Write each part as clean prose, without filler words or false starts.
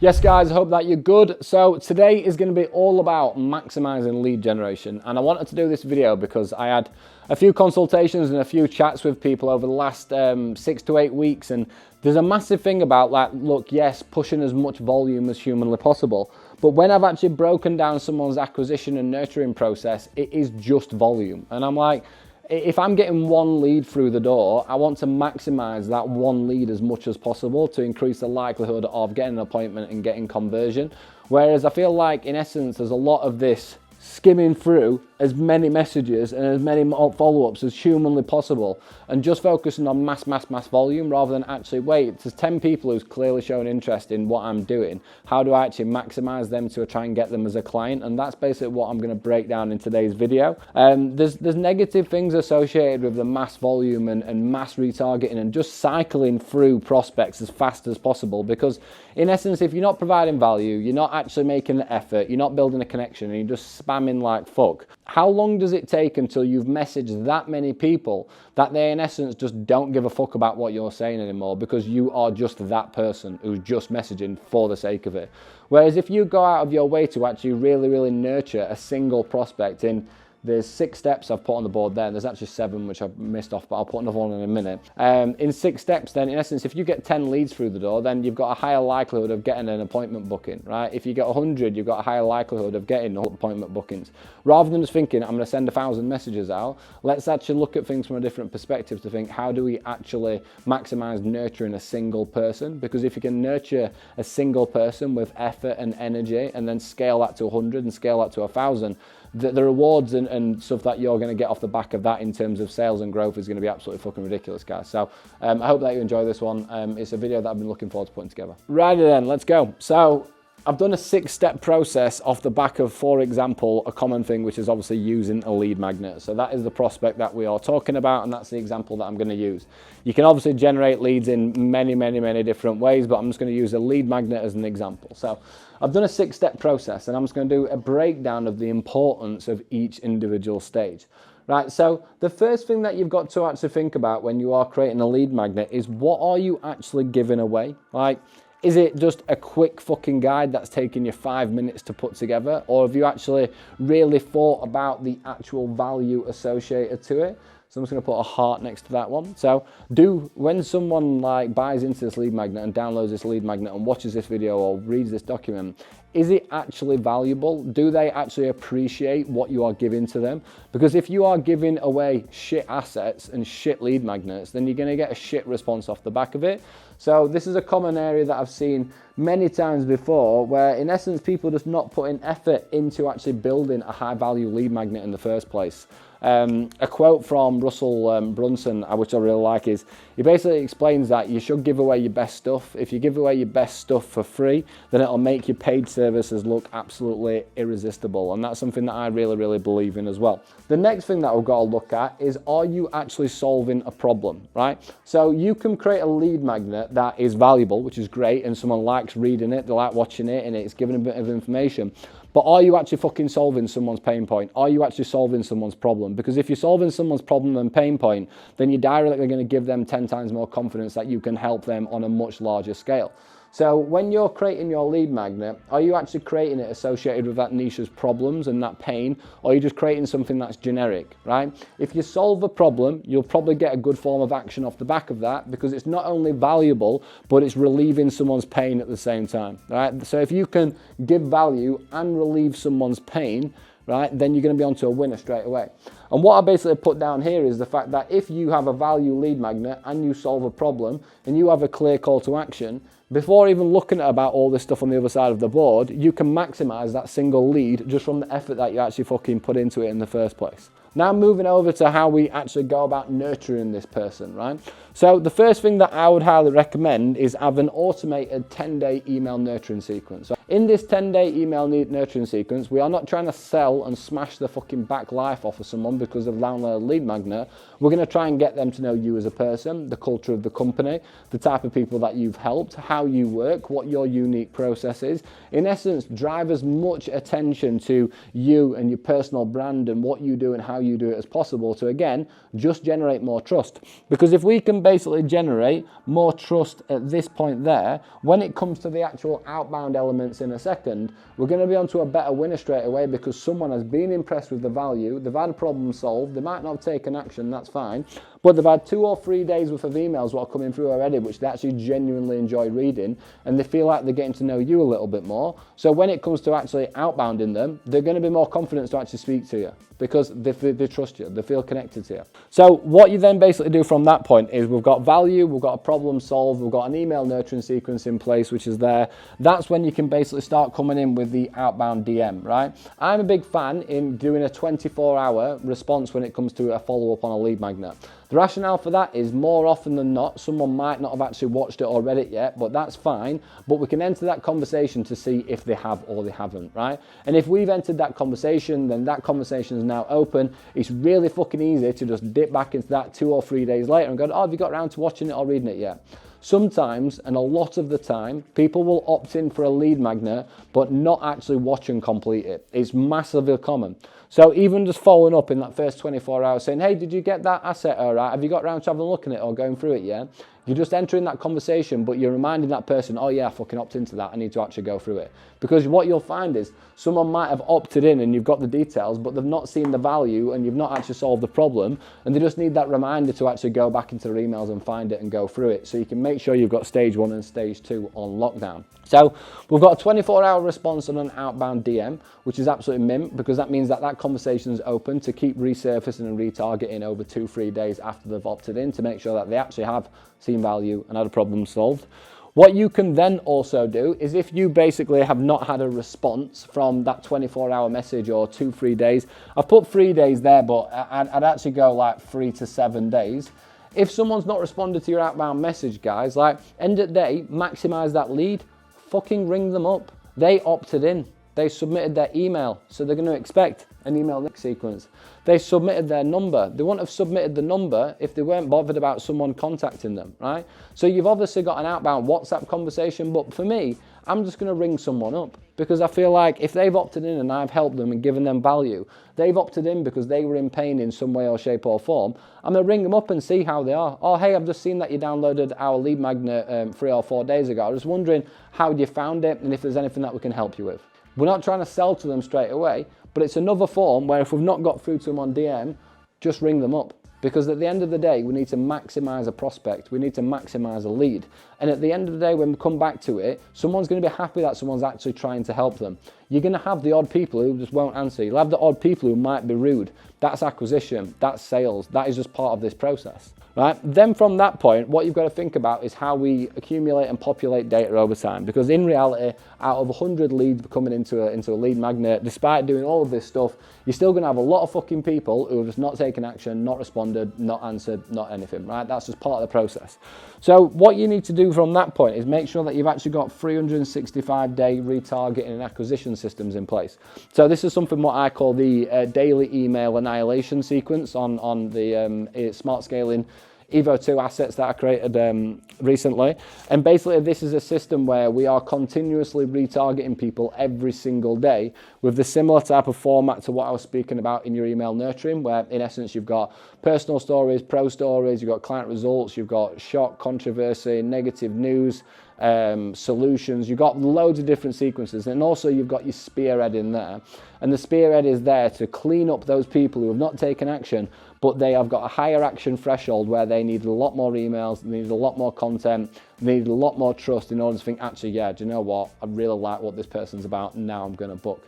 Yes guys, I hope that you're good. So today is going to be all about maximizing lead generation, and I wanted to do this video because I had a few consultations and a few chats with people over the last 6 to 8 weeks, and there's a massive thing about that. Look, yes, pushing as much volume as humanly possible, but when I've actually broken down someone's acquisition and nurturing process, it is just volume. And I'm like, if I'm getting one lead through the door, I want to maximize that one lead as much as possible to increase the likelihood of getting an appointment and getting conversion. Whereas I feel like, in essence, there's a lot of this skimming through as many messages and as many follow-ups as humanly possible, and just focusing on mass volume rather than actually, wait, there's 10 people who's clearly shown interest in what I'm doing. How do I actually maximize them to try and get them as a client? And that's basically what I'm going to break down in today's video. There's negative things associated with the mass volume and mass retargeting and just cycling through prospects as fast as possible, because in essence, if you're not providing value, you're not actually making an effort, you're not building a connection, and you're just spamming like fuck, how long does it take until you've messaged that many people that they in essence just don't give a fuck about what you're saying anymore, because you are just that person who's just messaging for the sake of it? Whereas if you go out of your way to actually really nurture a single prospect in, there's 6 steps I've put on the board there, and there's actually 7 which I've missed off, but I'll put another one in a minute. In 6 steps then, in essence, if you get 10 leads through the door, then you've got a higher likelihood of getting an appointment booking, right? If you get 100, you've got a higher likelihood of getting appointment bookings. Rather than just thinking, I'm going to send 1,000 messages out, let's actually look at things from a different perspective to think, how do we actually maximize nurturing a single person? Because if you can nurture a single person with effort and energy, and then scale that to 100 and scale that to 1,000, the rewards and stuff that you're going to get off the back of that in terms of sales and growth is going to be absolutely fucking ridiculous, guys. So I hope that you enjoy this one. It's a video that I've been looking forward to putting together. Righty then, let's go. So I've done a 6-step process off the back of, for example, a common thing, which is obviously using a lead magnet. So that is the prospect that we are talking about, and that's the example that I'm going to use. You can obviously generate leads in many different ways, but I'm just going to use a lead magnet as an example. So I've done a 6-step process, and I'm just going to do a breakdown of the importance of each individual stage. Right, so the first thing that you've got to actually think about when you are creating a lead magnet is, what are you actually giving away? Like, is it just a quick fucking guide that's taking you 5 minutes to put together? Or have you actually really thought about the actual value associated to it? So I'm just going to put a heart next to that one. So when someone like buys into this lead magnet and downloads this lead magnet and watches this video or reads this document, is it actually valuable? Do they actually appreciate what you are giving to them? Because if you are giving away shit assets and shit lead magnets, then you're going to get a shit response off the back of it. So this is a common area that I've seen many times before, where in essence people just not putting effort into actually building a high value lead magnet in the first place. A quote from Russell Brunson, which I really like, is he basically explains that you should give away your best stuff. If you give away your best stuff for free, then it'll make your paid services look absolutely irresistible. And that's something that I really believe in as well. The next thing that we've got to look at is, are you actually solving a problem, right? So you can create a lead magnet that is valuable, which is great, and someone likes reading it, they like watching it, and it's giving a bit of information. But are you actually fucking solving someone's pain point? Are you actually solving someone's problem? Because if you're solving someone's problem and pain point, then you're directly going to give them 10 times more confidence that you can help them on a much larger scale. So when you're creating your lead magnet, are you actually creating it associated with that niche's problems and that pain, or are you just creating something that's generic, right? If you solve a problem, you'll probably get a good form of action off the back of that, because it's not only valuable, but it's relieving someone's pain at the same time, right? So if you can give value and relieve someone's pain, right, then you're going to be onto a winner straight away. And what I basically put down here is the fact that if you have a value lead magnet and you solve a problem and you have a clear call to action, before even looking at about all this stuff on the other side of the board, you can maximize that single lead just from the effort that you actually fucking put into it in the first place. Now moving over to how we actually go about nurturing this person, right? So the first thing that I would highly recommend is have an automated 10-day email nurturing sequence. So in this 10-day email nurturing sequence, we are not trying to sell and smash the fucking back life off of someone because of download a lead magnet. We're going to try and get them to know you as a person, the culture of the company, the type of people that you've helped, how you work, what your unique process is. In essence, drive as much attention to you and your personal brand and what you do and how you do it as possible to, again, just generate more trust. Because if we can basically generate more trust at this point there, when it comes to the actual outbound elements in a second, we're going to be onto a better winner straight away, because someone has been impressed with the value, they've had a problem solved, they might not have taken action, that's fine, but they've had 2 or 3 days worth of emails what are coming through already, which they actually genuinely enjoy reading, and they feel like they're getting to know you a little bit more. So when it comes to actually outbounding them, they're going to be more confident to actually speak to you, because they trust you, they feel connected to you. So what you then basically do from that point is, we've got value, we've got a problem solved, we've got an email nurturing sequence in place, which is there. That's when you can basically start coming in with the outbound DM, right? I'm a big fan in doing a 24-hour response when it comes to a follow-up on a lead magnet. The rationale for that is, more often than not, someone might not have actually watched it or read it yet, but that's fine. But we can enter that conversation to see if they have or they haven't, right? And if we've entered that conversation, then that conversation is now open. It's really fucking easy to just dip back into that 2 or 3 days later and go, oh, have you got around to watching it or reading it yet? Sometimes, and a lot of the time, people will opt in for a lead magnet, but not actually watch and complete it. It's massively common. So even just following up in that first 24 hours saying, hey, did you get that asset all right? Have you got around to having a look at it or going through it yet? You're just entering that conversation, but you're reminding that person, oh yeah, I fucking opt into that, I need to actually go through it. Because what you'll find is, someone might have opted in and you've got the details, but they've not seen the value and you've not actually solved the problem, and they just need that reminder to actually go back into their emails and find it and go through it, so you can make sure you've got stage 1 and stage 2 on lockdown. So we've got a 24-hour response on an outbound DM, which is absolutely mint, because that means that that conversation is open to keep resurfacing and retargeting over 2-3 days after they've opted in, to make sure that they actually have seen value and had a problem solved. What you can then also do is, if you basically have not had a response from that 24-hour message or 2-3 days, I've put 3 days there, but I'd actually go like 3 to 7 days. If someone's not responded to your outbound message, guys, like, end of the day, maximize that lead, fucking ring them up. They opted in. They submitted their email, so they're going to expect an email next sequence. They submitted their number. They wouldn't have submitted the number if they weren't bothered about someone contacting them, right? So you've obviously got an outbound WhatsApp conversation, but for me, I'm just going to ring someone up, because I feel like if they've opted in and I've helped them and given them value, they've opted in because they were in pain in some way or shape or form. I'm going to ring them up and see how they are. Oh, hey, I've just seen that you downloaded our lead magnet 3 or 4 days ago. I was wondering how you found it and if there's anything that we can help you with. We're not trying to sell to them straight away, but it's another form where if we've not got through to them on DM, just ring them up. Because at the end of the day, we need to maximize a prospect. We need to maximize a lead. And at the end of the day, when we come back to it, someone's going to be happy that someone's actually trying to help them. You're going to have the odd people who just won't answer. You'll have the odd people who might be rude. That's acquisition. That's sales. That is just part of this process. Right? Then from that point, what you've got to think about is how we accumulate and populate data over time. Because in reality, out of 100 leads coming into a lead magnet, despite doing all of this stuff, you're still going to have a lot of fucking people who have just not taken action, not responded, not answered, not anything, right? That's just part of the process. So what you need to do from that point is make sure that you've actually got 365-day retargeting and acquisition systems in place. So this is something what I call the daily email annihilation sequence on the smart scaling Evo 2 assets that I created recently. And basically this is a system where we are continuously retargeting people every single day with the similar type of format to what I was speaking about in your email nurturing, where in essence you've got personal stories, pro stories, you've got client results, you've got shock, controversy, negative news, solutions. You've got loads of different sequences, and also you've got your spearhead in there. And the spearhead is there to clean up those people who have not taken action, but they have got a higher action threshold where they need a lot more emails, they need a lot more content, they need a lot more trust in order to think, actually, yeah, do you know what? I really like what this person's about, and now I'm going to book.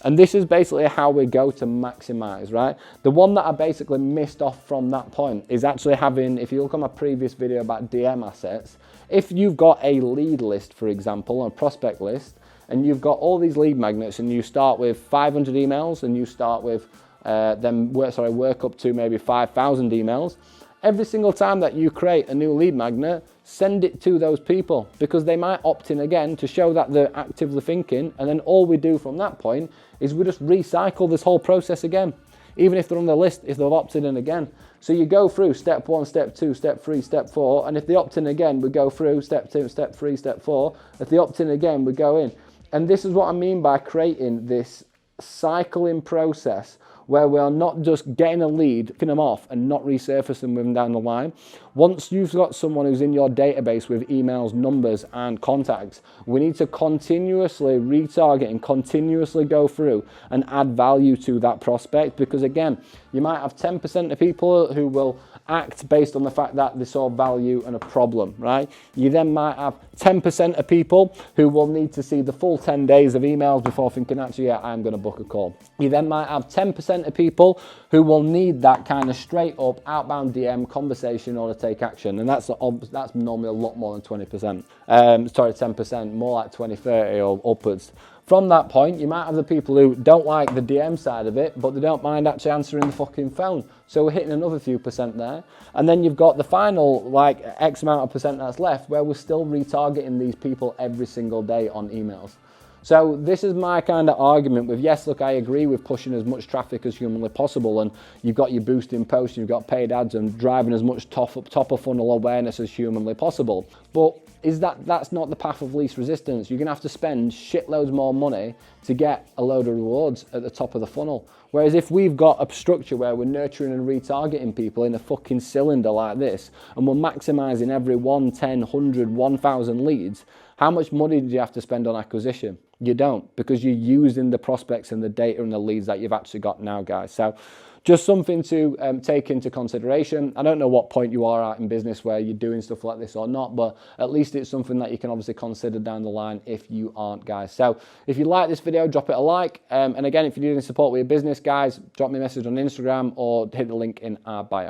And this is basically how we go to maximize, right? The one that I basically missed off from that point is actually having, if you look at my previous video about DM assets, if you've got a lead list, for example, a prospect list, and you've got all these lead magnets and you start with 500 emails and you start with work up to maybe 5,000 emails, every single time that you create a new lead magnet, send it to those people, because they might opt in again to show that they're actively thinking, and then all we do from that point is we just recycle this whole process again, even if they're on the list, if they've opted in again. So you go through step 1, step 2, step 3, step 4, and if they opt in again, we go through step 2, step 3, step 4. If they opt in again, we go in. And this is what I mean by creating this cycling process where we are not just getting a lead, picking them off and not resurfacing them down the line. Once you've got someone who's in your database with emails, numbers and contacts, we need to continuously retarget and continuously go through and add value to that prospect, because again, you might have 10% of people who will act based on the fact that they saw value and a problem, right? You then might have 10% of people who will need to see the full 10 days of emails before thinking, actually, yeah, I'm going to book a call. You then might have 10% of people who will need that kind of straight up outbound DM conversation in order to take action. And that's normally a lot more than 20%. Sorry, 10%, more like 20, 30 or upwards. From that point, you might have the people who don't like the DM side of it, but they don't mind actually answering the fucking phone. So we're hitting another few percent there. And then you've got the final, like, X amount of percent that's left, where we're still retargeting these people every single day on emails. So this is my kind of argument with, yes, look, I agree with pushing as much traffic as humanly possible, and you've got your boosting posts, you've got paid ads and driving as much top of funnel awareness as humanly possible. But that's not the path of least resistance. You're gonna have to spend shitloads more money to get a load of rewards at the top of the funnel. Whereas if we've got a structure where we're nurturing and retargeting people in a fucking cylinder like this, and we're maximizing every 1, 10, 100, 1,000 leads, how much money do you have to spend on acquisition? You don't, because you're using the prospects and the data and the leads that you've actually got now, guys. So just something to take into consideration. I don't know what point you are at in business where you're doing stuff like this or not, but at least it's something that you can obviously consider down the line if you aren't, guys. So if you like this video, drop it a like. And again, if you need any support with your business, guys, drop me a message on Instagram or hit the link in our bio.